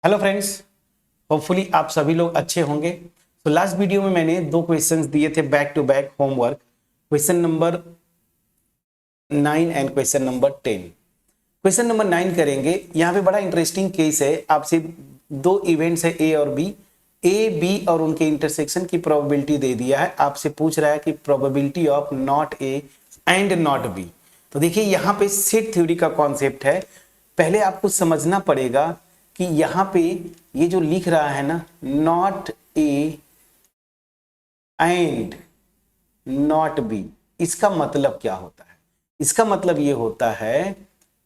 Hello friends, hopefully आप सभी लोग अच्छे होंगे। तो लास्ट वीडियो में मैंने दो क्वेश्चंस दिए थे back to back homework, question number 9 and question number 10। Question number 9 करेंगे। यहाँ पे बड़ा इंटरेस्टिंग केस है। आपसे दो इवेंट्स है ए और बी, ए बी और उनके इंटरसेक्शन की प्रोबेबिलिटी दे दिया है। आपसे पूछ रहा है कि probability of not A and not B. तो देखिए यहाँ पे सेट थ्योरी का कॉन्सेप्ट है। पहले आपको समझना पड़ेगा कि यहाँ पे ये जो लिख रहा है ना, not A and not B, इसका मतलब क्या होता है? इसका मतलब ये होता है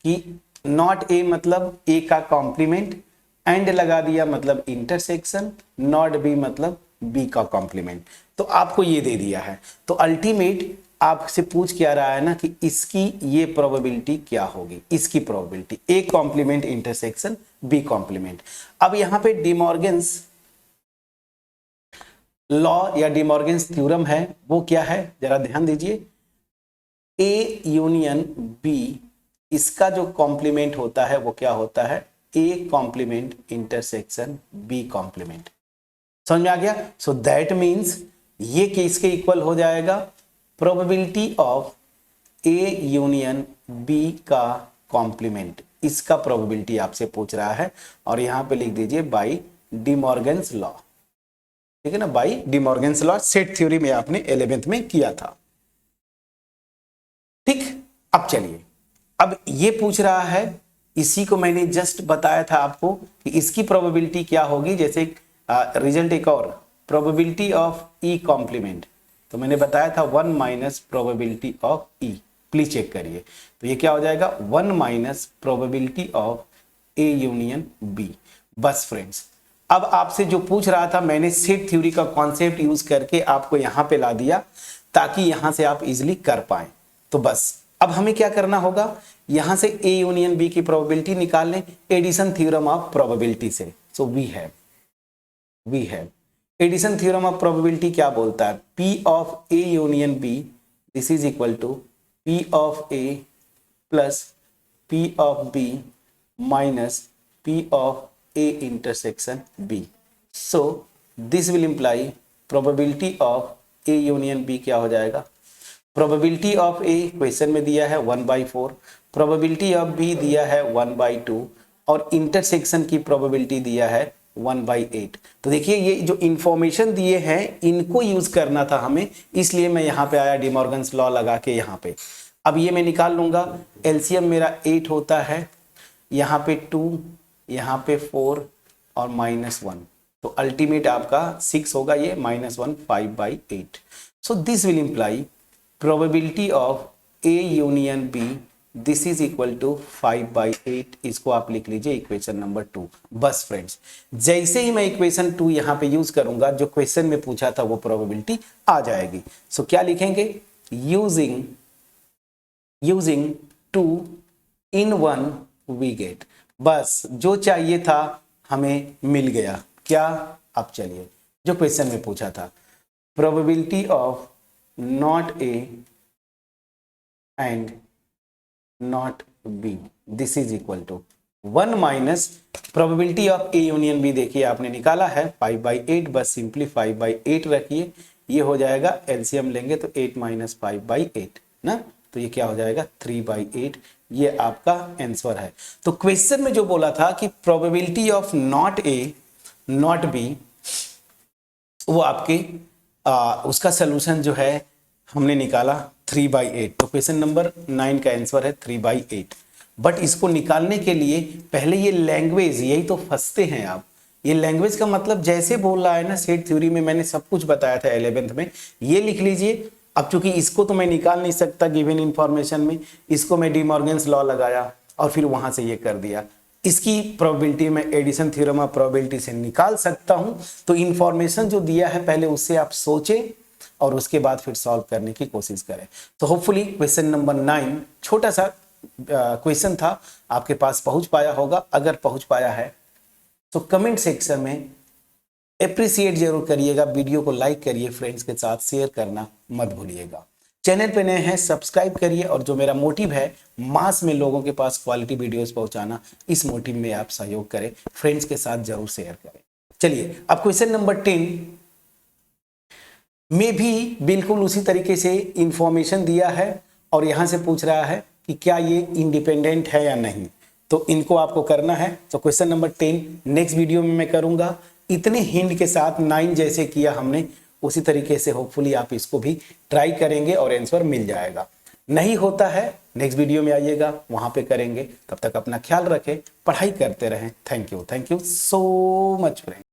कि नॉट ए मतलब ए का कॉम्प्लीमेंट, एंड लगा दिया मतलब इंटरसेक्शन, नॉट बी मतलब बी का कॉम्प्लीमेंट। तो आपको ये दे दिया है। तो अल्टीमेट आपसे पूछ क्या रहा है ना कि इसकी ये प्रोबेबिलिटी क्या होगी, इसकी probability A complement intersection B complement. अब यहां पे डिमॉर्गन्स लॉ या डिमॉर्गन्स थ्योरम है, वो क्या है जरा ध्यान दीजिए। ए यूनियन बी, इसका जो कॉम्प्लीमेंट होता है वो क्या होता है? A complement intersection B complement. समझ में आ गया? सो दैट मीन्स ये किसके इक्वल हो जाएगा? Probability of A union B का कॉम्प्लीमेंट, इसका प्रोबेबिलिटी आपसे पूछ रहा है। और यहां पे लिख दीजिए बाय डिमॉर्गन्स लॉ। ठीक है ना, by De Morgan's law set theory में आपने 11th में किया था। ठीक, अब चलिए, अब ये पूछ रहा है, इसी को मैंने जस्ट बताया था आपको कि इसकी प्रोबेबिलिटी क्या होगी। जैसे रिजल्ट एक और, प्रोबेबिलिटी ऑफ ई कॉम्प्लीमेंट, तो मैंने बताया था 1 minus probability of E. Please check करिए, तो ये क्या हो जाएगा? 1 minus probability of A union B. बस फ्रेंड्स, अब आपसे जो पूछ रहा था मैंने सेट थ्योरी का कॉन्सेप्ट यूज करके आपको यहां पे ला दिया ताकि यहां से आप इजिली कर पाए। तो बस अब हमें क्या करना होगा, यहां से ए यूनियन बी की प्रोबेबिलिटी निकाल लें एडिशन थ्योरम ऑफ प्रोबेबिलिटी से। So we have addition theorem of probability क्या बोलता है? P of A union B, this is equal to P of A plus P of B minus P of A intersection B. So this will imply probability of A union B क्या हो जाएगा? Probability of A question में दिया है 1/4, probability of B दिया है 1/2 और intersection की प्रोबेबिलिटी दिया है 1/8। तो देखिए ये जो इंफॉर्मेशन दिए हैं इनको यूज करना था हमें, इसलिए मैं यहाँ पे आया डिमॉर्गन्स लॉ लगा के यहाँ पे। अब ये मैं निकाल लूंगा, एलसीएम मेरा 8 होता है, यहाँ पे 2, यहाँ पे 4 और -1, तो अल्टीमेट आपका 6 होगा, ये -1 5/8। So this will imply probability of A union B, this is equal to 5/8। इसको आप लिख लीजिए इक्वेशन नंबर 2। बस फ्रेंड्स, जैसे ही मैं इक्वेशन 2 यहां पे यूज करूंगा, जो क्वेश्चन में पूछा था वो प्रोबेबिलिटी आ जाएगी। सो क्या लिखेंगे? Using 2 in 1 we get. बस जो चाहिए था हमें मिल गया। क्या? अब चलिए, जो क्वेश्चन में पूछा था probability of not A and not B, this is equal to 1 minus probability of A union B. देखिए आपने निकाला है 5/8, बस सिंपली 5/8 रखिए, ये हो जाएगा, एलसीएम लेंगे तो 8 माइनस 5/8 ना, तो ये क्या हो जाएगा? 3/8। ये आपका आंसर है। तो क्वेश्चन में जो बोला था कि probability of not A not be, वो आपके उसका सोल्यूशन जो है हमने निकाला 3/8। तो क्वेश्चन नंबर 9 का आंसर है 3/8। बट इसको निकालने के लिए पहले ये लैंग्वेज, यही तो फंसते हैं आप। ये लैंग्वेज का मतलब जैसे बोल रहा है ना, सेट थ्योरी में मैंने सब कुछ बताया था 11th में, ये लिख लीजिए। अब चूंकि इसको तो मैं निकाल नहीं सकता गिवन इंफॉर्मेशन में, इसको मैं डिमॉर्गन्स लॉ लगाया और फिर वहां से ये कर दिया। इसकी प्रोबेबिलिटी मैं एडिशन थ्योरम ऑफ प्रोबेबिलिटी से निकाल सकता हूं। तो इंफॉर्मेशन जो दिया है पहले उससे आप सोचें और उसके बाद फिर सॉल्व करने की कोशिश करें। तो होपफुली क्वेश्चन नंबर 9 छोटा सा क्वेश्चन था, आपके पास पहुंच पाया होगा। अगर पहुंच पाया है तो कमेंट सेक्शन में एप्रिसिएट जरूर करिएगा, वीडियो को लाइक करिए, फ्रेंड्स के साथ शेयर करना मत भूलिएगा। चैनल पे नए हैं सब्सक्राइब करिए, और जो मेरा मोटिव है मास में लोगों के पास क्वालिटी वीडियोस पहुंचाना, इस मोटिव में आप सहयोग करें, फ्रेंड्स के साथ जरूर शेयर करें। चलिए अब क्वेश्चन नंबर 10 में भी बिल्कुल उसी तरीके से इंफॉर्मेशन दिया है और यहां से पूछ रहा है कि क्या ये इंडिपेंडेंट है या नहीं, तो इनको आपको करना है। तो क्वेश्चन नंबर 10 नेक्स्ट वीडियो में मैं करूंगा। इतने हिंट के साथ 9 जैसे किया हमने उसी तरीके से होपफुली आप इसको भी ट्राई करेंगे और आंसर मिल जाएगा। नहीं होता है नेक्स्ट वीडियो में आइएगा, वहां पे करेंगे। तब तक अपना ख्याल रखें, पढ़ाई करते रहें। Thank you so much friend.